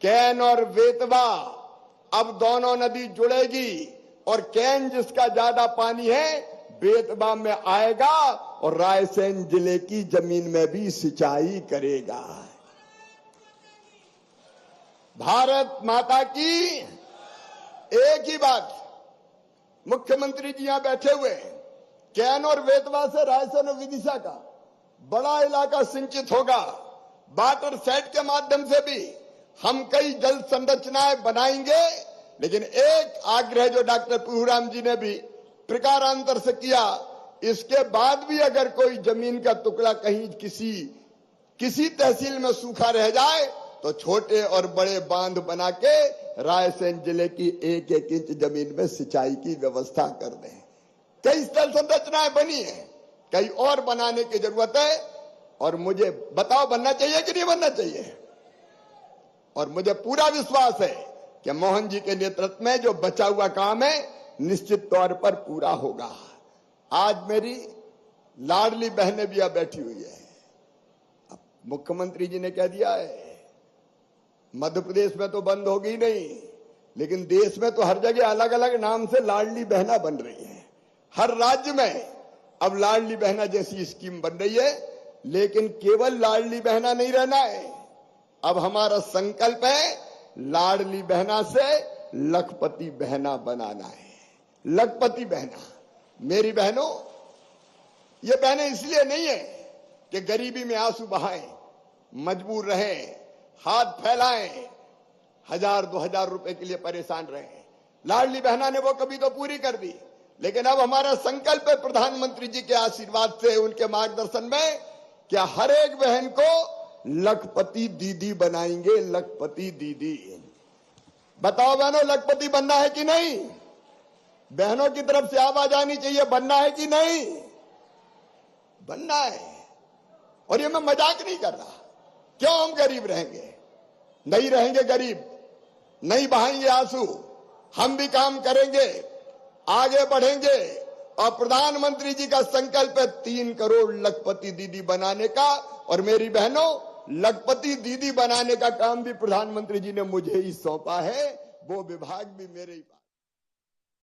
कैन और बेतवा, अब दोनों नदी जुड़ेगी और कैन जिसका ज्यादा पानी है बेतवा में आएगा और रायसेन जिले की जमीन में भी सिंचाई करेगा। भारत माता की एक ही बात। मुख्यमंत्री जी यहां बैठे हुए हैं। कैन और बेतवा से रायसेन और विदिशा का बड़ा इलाका सिंचित होगा। वाटर सेट के माध्यम से भी हम कई जल संरचनाएं बनाएंगे। लेकिन एक आग्रह जो डॉक्टर प्रभुराम जी ने भी प्रकारांतर से किया, इसके बाद भी अगर कोई जमीन का टुकड़ा कहीं किसी तहसील में सूखा रह जाए तो छोटे और बड़े बांध बना के रायसेन जिले की 1-1 इंच जमीन में सिंचाई की व्यवस्था कर दें। कई जल संरचनाएं बनी है, कई और बनाने की जरूरत है। और मुझे बताओ, बनना चाहिए कि नहीं बनना चाहिए? और मुझे पूरा विश्वास है कि मोहन जी के नेतृत्व में जो बचा हुआ काम है निश्चित तौर पर पूरा होगा। आज मेरी लाडली बहनें भी यहां बैठी हुई है। अब मुख्यमंत्री जी ने कह दिया है मध्य प्रदेश में तो बंद होगी नहीं, लेकिन देश में तो हर जगह अलग अलग नाम से लाडली बहना बन रही है। हर राज्य में अब लाडली बहना जैसी स्कीम बन रही है। लेकिन केवल लाडली बहना नहीं रहना है, अब हमारा संकल्प है लाडली बहना से लखपति बहना बनाना है। लखपति बहना, मेरी बहनों, ये बहनें इसलिए नहीं है कि गरीबी में आंसू बहाएं, मजबूर रहें, हाथ फैलाएं, 1000-2000 रुपए के लिए परेशान रहे। लाडली बहना ने वो कभी तो पूरी कर दी, लेकिन अब हमारा संकल्प है प्रधानमंत्री जी के आशीर्वाद से, उनके मार्गदर्शन में, क्या हर एक बहन को लखपति दीदी बनाएंगे। लखपति दीदी, बताओ बहनों, लखपति बनना है कि नहीं? बहनों की तरफ से आवाज आनी चाहिए, बनना है कि नहीं? बनना है। और ये मैं मजाक नहीं कर रहा। क्यों हम गरीब रहेंगे? नहीं रहेंगे गरीब, नहीं बहाएंगे आंसू। हम भी काम करेंगे, आगे बढ़ेंगे। और प्रधानमंत्री जी का संकल्प है 3 करोड़ लखपति दीदी बनाने का। और मेरी बहनों, लखपति दीदी बनाने का काम भी प्रधानमंत्री जी ने मुझे ही सौंपा है, वो विभाग भी मेरे ही पास।